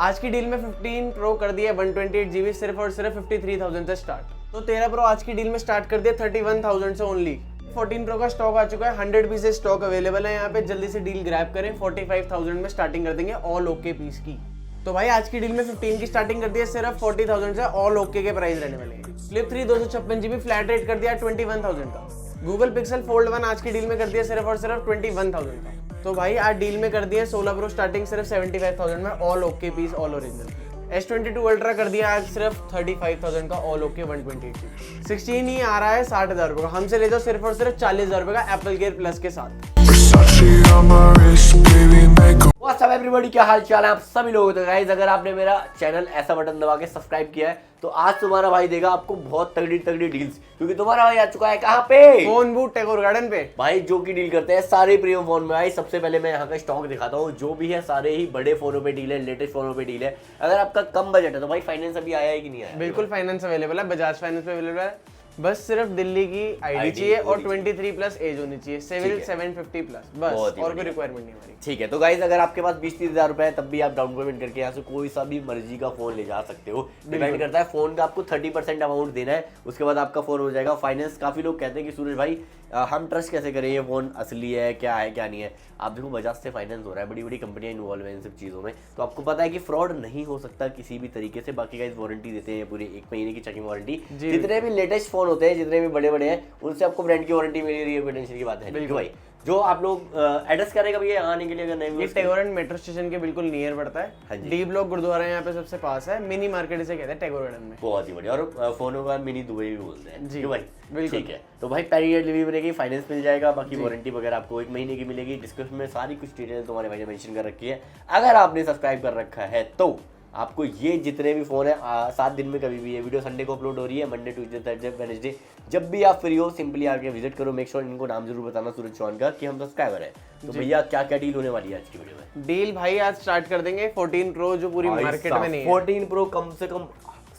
आज की डील में 15 प्रो कर दिया 128GB सिर्फ और सिर्फ 53,000 से स्टार्ट। तो 13 प्रो आज की डील में स्टार्ट कर दिया 31,000 से ओनली। 14 प्रो का स्टॉक आ चुका है, 100 पीसेस स्टॉक अवेलेबल है यहाँ पे, जल्दी से डील ग्रैब करें। 45,000 में स्टार्टिंग कर देंगे ऑल ओके पीस की। तो भाई आज की डील में 15 की स्टार्टिंग कर दी है सिर्फ 40,000 से, ऑल ओके के प्राइस रहने वाले हैं। फ्लिप 3 256GB फ्लैट रेट कर दिया 21,000 का। गूगल पिक्सल फोल्ड 1 आज की डील में कर दिया सिर्फ और सिर्फ 21,000 का। तो भाई आज डील में कर दिया 16 प्रो स्टार्टिंग सिर्फ 75,000 में, all okay piece all original. S22 ultra कर दिया आज सिर्फ 35,000 का, ऑल ओके 128। 16 आ रहा है 60,000 रुपये का, हमसे ले जाओ सिर्फ और सिर्फ 40,000 रुपये का एप्पल केयर प्लस के साथ। व्हाट्स अप एवरीबॉडी, क्या हाल चाल है आप सभी लोगों। तो गाइस अगर आपने मेरा चैनल ऐसा बटन दबा के सब्सक्राइब किया है तो आज तुम्हारा भाई देगा आपको बहुत तगड़ी तगड़ी डील्स, क्योंकि तुम्हारा भाई आ चुका है कहाँ पे, फोन बूट टैगोर गार्डन पे। भाई जो की डील करते हैं सारे प्रीमियम फोन में। भाई सबसे पहले मैं यहाँ का स्टॉक दिखाता हूँ, जो भी है सारे ही बड़े फोनों पे डील है, लेटेस्ट फोनों पे डील है। अगर आपका कम बजट है तो भाई फाइनेंस अभी आया है कि नहीं आया? बिल्कुल फाइनेंस अवेलेबल है, बजाज फाइनेंस पे अवेलेबल है। बस सिर्फ दिल्ली की आईडी चाहिए और 23 प्लस एज होनी चाहिए, सिविल 750 प्लस, बस और कोई रिक्वायरमेंट नहीं हमारी। ठीक है, तो गाइस अगर आपके पास 20-30 हज़ार रुपए है तब भी आप डाउन पेमेंट करके यहाँ से कोई सा भी मर्जी का फोन ले जा सकते हो। डिपेंड करता है फोन का, आपको 30% अमाउंट देना है, उसके बाद आपका फोन हो जाएगा फाइनेंस। काफी लोग कहते हैं कि सूरज भाई हम ट्रस्ट कैसे करें, ये फोन असली है क्या नहीं है। आप देखो बजाज से फाइनेंस हो रहा है, बड़ी बड़ी कंपनियां इन्वॉल्व है इन सब चीज़ों में, तो आपको पता है कि फ्रॉड नहीं हो सकता किसी भी तरीके से। बाकी गाइस वारंटी देते हैं पूरी 1 महीने की चेकिंग वारंटी। जितने भी लेटेस्ट फोन होते हैं, जितने भी बड़े बड़े हैं, उनसे आपको ब्रांड की वारंटी मिल रही है, कोई टेंशन की बात है नहीं भाई। जो आप लोग एड्रेस करेगा भैया आने के लिए, अगर नहीं टैगोर गार्डन मेट्रो स्टेशन के बिल्कुल नियर पड़ता है। डी ब्लॉक गुरुद्वारा यहाँ पे सबसे पास है, मिनी मार्केट इसे कहते हैं टैगोर गार्डन में। बहुत ही बढ़िया, और फोनों का मिनी दुबई भी बोलते हैं जी भाई। बिल्कुल ठीक है, तो भाई पहली ईयर डिलीवरी मिलेगी, फाइनेंस मिल जाएगा, बाकी वारंटी वगैरह आपको 1 महीने की मिलेगी। डिस्क्रिप्शन में सारी कुछ डिटेल तुम्हारे भाई ने मेंशन कर रखी है। अगर आपने सब्सक्राइब कर रखा है तो आपको ये जितने भी फोन है 7 दिन में कभी भी, ये वीडियो संडे को अपलोड हो रही है, मंडे ट्यूसडे थर्सडे वेडनेसडे, जब भी आप फ्री हो सिंपली आके विजिट करो। मेक श्योर इनको नाम जरूर बताना सूरज चौहान का कि हम सब्सक्राइबर है। तो भैया क्या क्या डील होने वाली है आज की वीडियो में? डील भाई आज स्टार्ट कर देंगे 14 प्रो, जो पूरी मार्केट में नहीं है। 14 प्रो कम से कम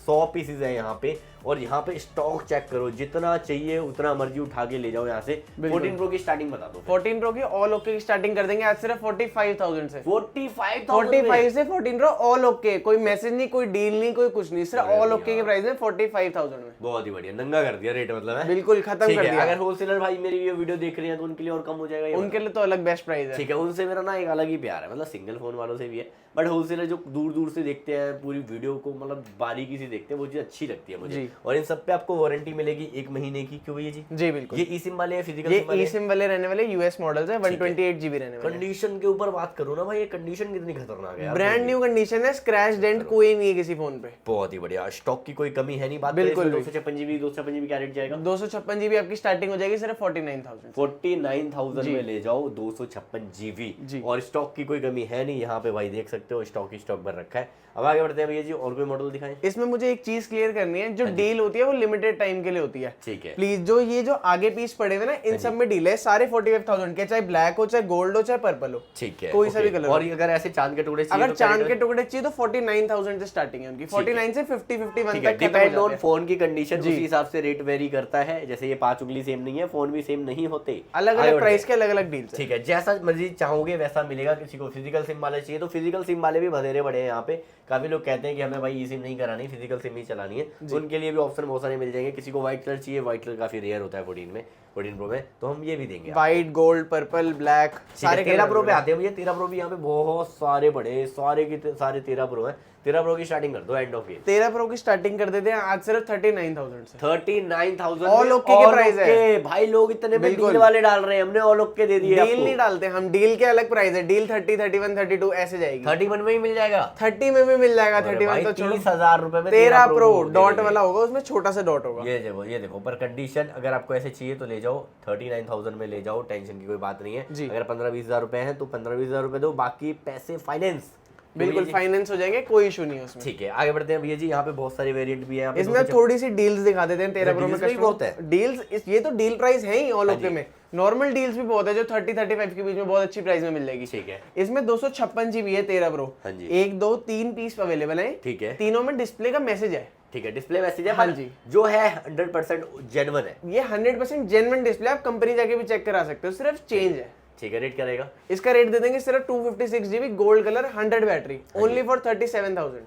100 पीसेज है यहाँ पे, और यहाँ पे स्टॉक चेक करो, जितना चाहिए उतना मर्जी उठा के ले जाओ यहाँ से। 14 प्रो की स्टार्टिंग बता दो। 14 प्रो की ऑल ओके की स्टार्टिंग कर देंगे आज सिर्फ 45,000 से। 45,000 से 14 प्रो ऑल ओके, कोई मैसेज नहीं, कोई डील नहीं, कोई कुछ नहीं, सिर्फ ऑल ओके के प्राइस में 45,000 में। बहुत ही बढ़िया, नंगा कर दिया रेट, मतलब है बिल्कुल खत्म कर दिया। अगर होलसेलर भाई मेरी ये वीडियो देख रहे हैं तो उनके लिए और कम हो जाएगा, उनके लिए तो अलग बेस्ट प्राइस है। ठीक है, उनसे मेरा ना एक अलग ही प्यार है, मतलब सिंगल फोन वालों से भी है, बट होलसेलर जो दूर दूर से देखते हैं पूरी वीडियो को, मतलब बारीकी से देखते हैं, वो चीज अच्छी लगती है मुझे। और इन सब पे आपको वारंटी मिलेगी 1 महीने की। क्यों भैया जी? जी बिल्कुल। ये ई सिम वाले हैं, फिजिकल ये ई सिम वाले रहने वाले यूएस मॉडल्स है, 128GB रहने वाले। कंडीशन के ऊपर बात करो ना भाई, ये कंडीशन कितनी खतरनाक है, ब्रांड न्यू कंडीशन है, स्क्रैच डेंट कोई नहीं है किसी फोन पे। बहुत ही बढ़िया, स्टॉक की कोई कमी है नहीं। बात बिल्कुल। 256GB क्या रेट जाएगा? 256GB आपकी स्टार्टिंग हो जाएगी सिर्फ 49,000 में ले जाओ 256GB, और स्टॉक की कोई कमी है नहीं। यहाँ पे भाई देख सकते हो स्टॉक ही स्टॉक भर रखा है। अब आगे बढ़ते हैं भैया जी, और कोई मॉडल दिखाएं। इसमें मुझे एक चीज क्लियर करनी है, जो डील होती है वो लिमिटेड टाइम के लिए होती है। ठीक है प्लीज, जो ये जो आगे पीस पड़े हुए ना, इन सब में डील है सारे 45,000 के, चाहे ब्लैक हो, चाहे गोल्ड हो, चाहे पर्पल हो। ठीक है, कोई सा भी कलर। और अगर ऐसे चांद के टुकड़े चाहिए, अगर चांद के टुकड़े चाहिए तो 49,000 से स्टार्टिंग है उनकी, 49 से 50-51 तक। डिपेंड ऑन फोन की कंडीशन, उसी हिसाब से रेट वेरी करता है। जैसे ये 5 उंगली सेम नहीं है, फोन भी सेम नहीं होते, अलग अलग प्राइस के अलग अलग डील्स। ठीक है, जैसा मर्जी चाहोगे वैसा मिलेगा। किसी को फिजिकल सिम वाले चाहिए तो फिजिकल सिम वाले भी बधेरे बड़े हैं यहाँ पे। काफी लोग कहते हैं कि हमें भाई ई सिम नहीं करानी, फिजिकल सिम ही चलानी है, तो उनके लिए भी ऑप्शन बहुत सारे मिल जाएंगे। किसी को व्हाइट कलर चाहिए, व्हाइट कलर काफी रेयर होता है 14 प्रो में, तो हम ये भी देंगे। व्हाइट, गोल्ड, पर्पल, ब्लैक सारे। 13 प्रो पे आते हैं भैया। 13 प्रो भी यहाँ पे बहुत सारे बड़े सारे के सारे 13 प्रो है। 13 प्रो की स्टार्टिंग कर दो एंड ऑफ ये। 13 प्रो की स्टार्टिंग कर देते हैं आज सिर्फ 39,000 से। 39,000 ऑल ओके के प्राइस है भाई। लोग इतने में डील वाले डाल रहे हैं, हमने ऑल ओके दे दिए। डील नहीं डालते हम, डील के अलग प्राइस है। डील 30, 31, 32 ऐसे जाएगी। 31 में ही मिल जाएगा, 30 में भी मिल जाएगा। 31 तो 30,000 रुपए में 13 प्रो डॉट वाला होगा, उसमें छोटा सा डॉट होगा। ये देखो पर कंडीशन, अगर आपको ऐसे चाहिए तो ले जाओ 39,000 में ले जाओ, टेंशन की कोई बात नहीं है। अगर 15-20 हजार रुपए है तो 15-20 हजार रुपए दो, बाकी पैसे फाइनेंस। बिल्कुल फाइनेंस हो जाएंगे, कोई इशू नहीं है उसमें। ठीक है, आगे बढ़ते हैं भैया जी। यहाँ पे बहुत सारे वेरिएंट भी है, इसमें थोड़ी सी डील्स दिखा देते हैं 13 प्रो में। बहुत है डील्स, ये तो डील प्राइस है ही ऑल ओके में। नॉर्मल डील्स भी बहुत है जो 30-35 के बीच में बहुत अच्छी प्राइस में मिल जाएगी। ठीक है, इसमें 256GB है 13 प्रो। 1, 2, 3 पीस अवेलेबल है। ठीक है, तीनों में डिस्प्ले का मैसेज है। ठीक है, डिस्प्ले मैसेज है। हाँ जी, जो है 100% जेन्युइन है। ये 100% जेन्युइन डिस्प्ले, आप कंपनी जाके भी चेक करा सकते हो, सिर्फ चेंज है। ठीक है, रेट क्या रहेगा? इसका रेट दे देंगे सिर्फ 256GB gold colour 100 battery only for 37,000।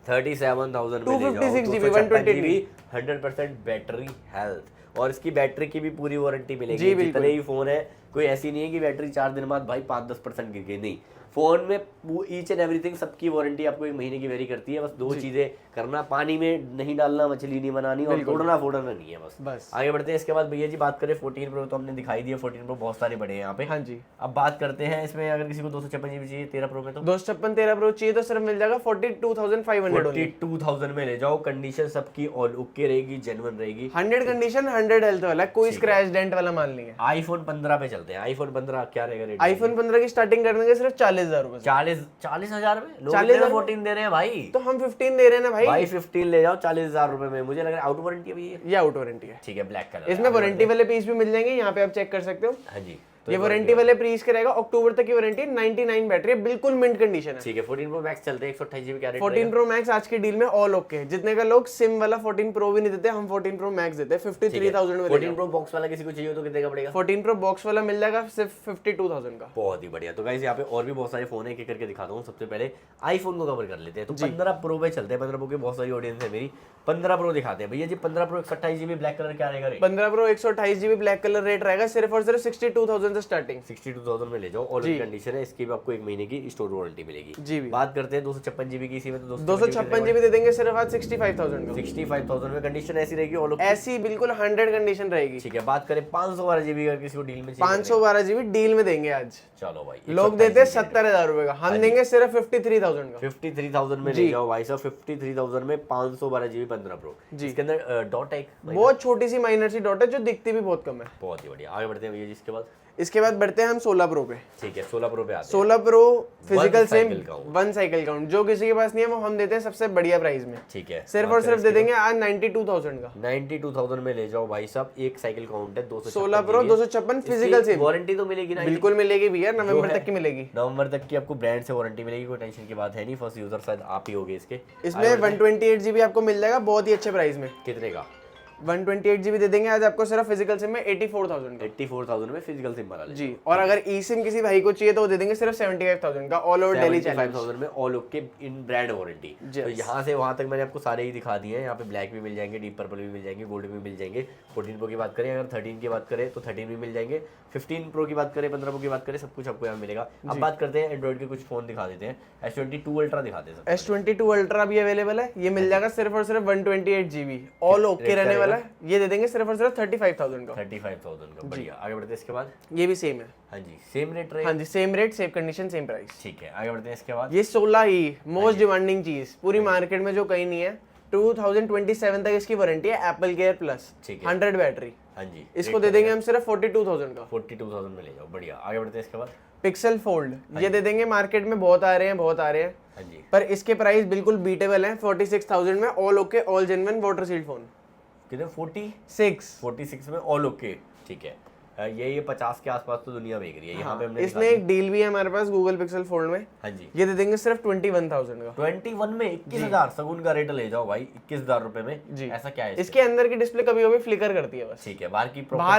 37,000 में ले जाओ, 256GB 256GB 100% बैटरी हेल्थ, और इसकी बैटरी की भी पूरी वारंटी मिलेगी। जितने ही फोन है, कोई ऐसी नहीं है कि बैटरी 4 दिन बाद भाई 5-10% गिर गई, नहीं, फोन में ईच एंड एवरीथिंग सबकी वारंटी आपको 1 महीने की वेरी करती है। बस 2 चीजें करना, पानी में नहीं डालना, मछली नहीं बनानी, और तोड़ना फोड़ना नहीं है, बस आगे बढ़ते हैं। इसके बाद भैया जी बात करें 14 प्रो, तो हमने दिखाई दिया 14 प्रो बहुत सारे बड़े हैं यहाँ पे। हाँ जी, अब बात करते हैं इसमें, अगर किसी को 256GB चाहिए 13 प्रो में, तो 256 13 प्रो चाहिए तो सिर्फ मिल जाएगा 42,500 ओनली। 42,000 में ले जाओ। कंडीशन सबकी ऑल ओके रहेगी, जेन्युइन रहेगी, 100 कंडीशन 100 हेल्थ वाला, कोई स्क्रैच डेंट वाला माल नहीं है। आईफोन 15 पे चलते हैं। आईफोन 15 क्या रहेगा रेट? आईफोन 15 की स्टार्टिंग कर देंगे सिर्फ 40,000 रुपए। 40,000 में? लोग 40,000 14 दे रहे हैं भाई, तो हम 15 दे रहे हैं ना भाई 15 ले जाओ 40,000 रुपए में। मुझे लग रहा है आउट वारंटी है भैया, ये आउट वारंटी है। ठीक है, ब्लैक कलर। इसमें वारंटी वाले पीस भी मिल जाएंगे, यहाँ पे आप चेक कर सकते हो। हाँ जी, ये वारंटी वाले पीस का रहेगा, अक्टूबर तक की वारंटी, 99 बैटरी है, बिल्कुल मिंट कंडीशन है। ठीक है, 14 प्रो मैक्स चलते हैं, 128GB क्या रेट? 14 प्रो मैक्स आज की डील में ऑल ओके। जितने का लोग सिम वाला 14 प्रो भी नहीं देते, हम 14 प्रो मैक्स देते हैं 53,000 में। 14 प्रो बॉक्स वाला किसी को चाहिए तो कितने का पड़ेगा? 14 प्रो बॉक्स वाला मिल जाएगा सिर्फ 52,000 का। बहुत ही बढ़िया। तो गाइस यहाँ पे और भी बहुत सारे फोन है, एक करके दिखाता हूँ। सबसे पहले आईफोन को कवर कर लेते हैं, तो 15 प्रो पे चलते हैं। 15 प्रो की बहुत सारी ऑडियंस है मेरी, 15 प्रो दिखाते हैं भैया जी। 15 प्रो 128GB ब्लैक कलर क्या रहेगा rate? 15 pro 128GB black colour rate रहेगा सिर्फ और सिर्फ 62,000 से स्टार्टिंग। 62,000 में ले जाओ, और कंडीशन है, इसकी भी आपको 1 महीने की स्टोर वारंटी मिलेगी। जी भी। बात करते हैं 256GB की, इसी में तो 256GB दे देंगे सिर्फ आज 65,000 का। 65,000 में कंडीशन ऐसी रहेगी, और ऐसी बिल्कुल 100 कंडीशन रहेगी। ठीक है, बात करें 512GB का, किसी को डील में चाहिए? 512GB डील में देंगे आज। चलो भाई, लोग देते हैं 70,000 रुपए का, हम देंगे सिर्फ 53,000 का। 53,000 में ले जाओ भाई साहब। 53,000 में 512GB 15 प्रो। इसके अंदर डॉट है, बहुत छोटी सी माइनर सी डॉट है जो दिखती भी बहुत कम है। बहुत ही बढ़िया। आगे बढ़ते हैं भैया जी। इसके बाद बढ़ते हैं हम 16 प्रो पे। ठीक है, 16 प्रो पे आते हैं। 16 pro physical SIM count। 1 cycle count, जो किसी के पास नहीं है वो हम देते हैं सबसे बढ़िया प्राइस में। ठीक है, सिर्फ और सिर्फ दे देंगे आज 92,000 का। 92,000 में ले जाओ भाई साहब। 1 साइकिल काउंट है, 16 प्रो 256 फिजिकल सिम। वारंटी तो मिलेगी ना? बिल्कुल मिलेगी भैया, नवंबर तक की मिलेगी। नवंबर तक की आपको ब्रांड से वारंटी मिलेगी, कोई टेंशन की बात है नहीं। फर्स्ट यूजर शायद आप ही होगे इसके। इसमें 128GB आपको मिल जाएगा बहुत ही अच्छे प्राइस में। कितने का? 128GB दे देंगे आज आपको सिर्फ फिजिकल सिम में 84,000 का। 84,000 में फिजिकल सिम वाला जी। और अगर ई सिम किसी भाई को चाहिए तो वो दे देंगे सिर्फ 75,000 का, ऑल ओवर दिल्ली चैलेंज। 75,000 में all okay in brand warranty. तो यहाँ से वहाँ तक मैंने आपको सारे ही दिखा दिए हैं। यहाँ पे ब्लैक भी मिल जाएंगे, डीप पर्पल भी मिल जाएंगे, गोल्ड भी मिल जाएंगे। 14 प्रो की बात करें, अगर 13 की बात करें तो 13 भी मिल जाएंगे। 15 प्रो की बात करें, 15 प्रो की बात करें, सब कुछ आपको यहाँ मिलेगा। अब बात करते हैं एंड्रॉइड के कुछ फोन दिखा देते हैं। S22 अल्ट्रा दिखाते हैं। S22 अल्ट्रा भी अवेलेबल है, ये मिल जाएगा सिर्फ और सिर्फ 128GB ऑल ओके रहने वाला है। ये दे देंगे सिर्फ और सिर्फ 35,000 का। 35,000 का, बढ़िया। आगे बढ़ते हैं इसके बाद। ये भी सेम है। हाँ जी, सेम रेट रहेगा। हाँ जी, same rate, same condition, same price. ठीक है, आगे बढ़ते हैं इसके बाद। ये 16 ही मोस्ट डिमांडिंग चीज पूरी मार्केट में जो कहीं नहीं है। 2027 तक इसकी वारंटी है, एप्पल केयर प्लस, 100 बैटरी। हाँ जी, इसको दे देंगे हम सिर्फ 42,000 का। 42,000 में ले जाओ, बढ़िया। आगे बढ़ते हैं इसके बाद। पिक्सल फोल्ड, ये दे देंगे, मार्केट में बहुत आ रहे हैं, बहुत आ रहे हैं। हाँ जी, पर इसके प्राइस बिल्कुल बीटेबल हैं। 46,000 में all okay all genuine water sealed phone. कितने? 46 में ऑल ओके। ठीक है, ये 50 के आसपास तो दुनिया बेच रही है। यहाँ पे हमने इसमें एक डील भी है हमारे पास गूगल पिक्सल फोल्ड में। हाँ जी, ये दे देंगे सिर्फ 21,000 का। 21 में 21,000 सगुन का रेट ले जाओ भाई, 21,000 रुपए में जी। ऐसा क्या है? इसके अंदर की डिस्प्ले कभी कभी फ्लिकर करती है बस। ठीक है, बाहर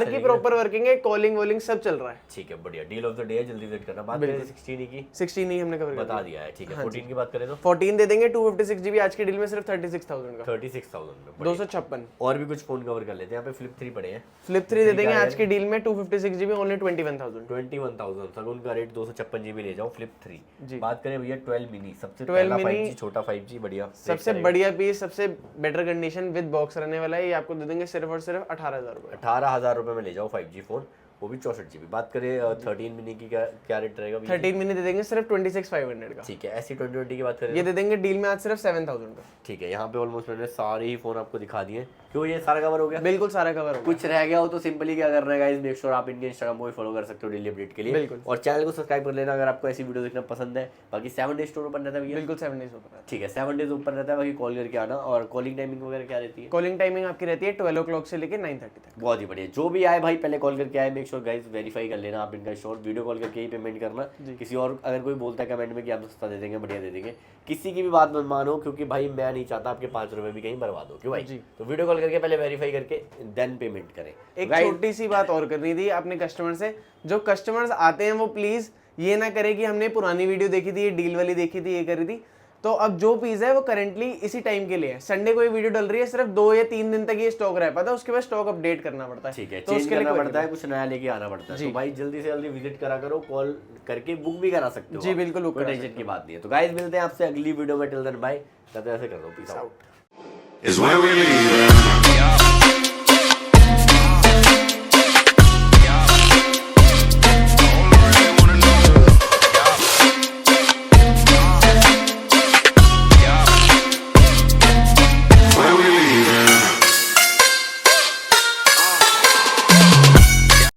की प्रॉपर वर्किंग है, कॉलिंग वॉलिंग सब चल रहा है। ठीक है, बढ़िया। डील ऑफ द डे है, जल्दी वेट करना। बात करें 16 की। 16 ही हमने कवर बता दिया है। ठीक है, 14 की बात करें तो 14 दे देंगे 256GB आज की डील में सिर्फ 36,000 का। 36,000 में 256। और भी कुछ फोन कवर कर लेते हैं। यहाँ पे फ्लिप 3 पड़े हैं। फ्लिप 3 दे देंगे आज की डील में 256GB ओनली 21,000 सगुन का रेट। 256GB ले जाओ, फ्लिप 3। बात करें भैया 12 मिनी, सबसे 12 पहला मिनी 5G, छोटा 5G, बढ़िया। सबसे बढ़िया पीस, सबसे बेटर कंडीशन विद बॉक्स रहने वाला है। ये आपको दे देंगे सिर्फ और सिर्फ 18,000 रुपए। 18,000 रुपए में ले जाओ 5G फोन, वो भी 64GB। बात करें 13 मिनी की, क्या रेट रहेगा? 13 मिनी दे देंगे सिर्फ 26,500 का। ठीक है, ऐसी 2020 की बात करें, ये दे देंगे डील में आज सिर्फ 7,000 का। ठीक है, यहाँ पे ऑलमोस्ट मैंने सारे ही फोन आपको दिखा दिए। क्यों, ये सारा कवर हो गया? बिल्कुल सारा कवर हो गया। कुछ रह गया हो तो सिंपली क्या करना है गाइस, मेक श्योर आप इनके इंस्टाग्राम को भी फॉलो कर सकते हो डेली अपडेट के लिए। बिल्कुल। और चैनल को सब्सक्राइब कर लेना अगर आपको ऐसी वीडियो देखना पसंद है। बाकी 7 डेज स्टोर ओपन रहता है भैया? बिल्कुल 7 डेज ओपन है। ठीक है, 7 डेज ओपन रहता है। बाकी कॉल करके आना। और कॉलिंग टाइमिंग वगैरह क्या रहती है? कॉलिंग टाइमिंग आपकी रहती है 12 o'clock से लेकर 9:30 तक। बहुत ही बढ़िया। जो भी आए भाई पहले कॉल करके आए, मेक श्योर गाइस वेरीफाई कर लेना आप इनका स्टोर, वीडियो कॉल करके ही पेमेंट करना। किसी और अगर कोई बोलता है कमेंट में कि आप सस्ता दे देंगे, बढ़िया दे देंगे, किसी की भी बात मत मानो, क्योंकि भाई मैं नहीं चाहता आपके 5 रुपए भी कहीं बर्बाद हो, क्यों भाई? तो वीडियो कॉल करके पहले वेरीफाई करके देन पेमेंट करें। एक छोटी सी बात और करनी थी अपने कस्टमर से, जो कस्टमर्स आते हैं वो प्लीज ये ना करे कि हमने पुरानी वीडियो देखी थी, ये डील वाली देखी थी, ये करी थी। तो अब जो पीस है वो करंटली इसी टाइम के लिए है, संडे को ये वीडियो डल रही है, सिर्फ 2 या 3 दिन तक ये स्टॉक रह पाता है, उसके बाद स्टॉक अपडेट करना पड़ता है। ठीक है, तो चेंज उसके लिए करना पड़ता है, कुछ नया लेके आना पड़ता है। तो भाई जल्दी से जल्दी विजिट करा करो, कॉल करके बुक भी करा सकते हो। जी बिल्कुल, कोई टेंशन की बात नहीं है। तो गाइस मिलते हैं आपसे अगली वीडियो में, टिल देन बाय, तब तक ऐसे कर दो, पीस आउट।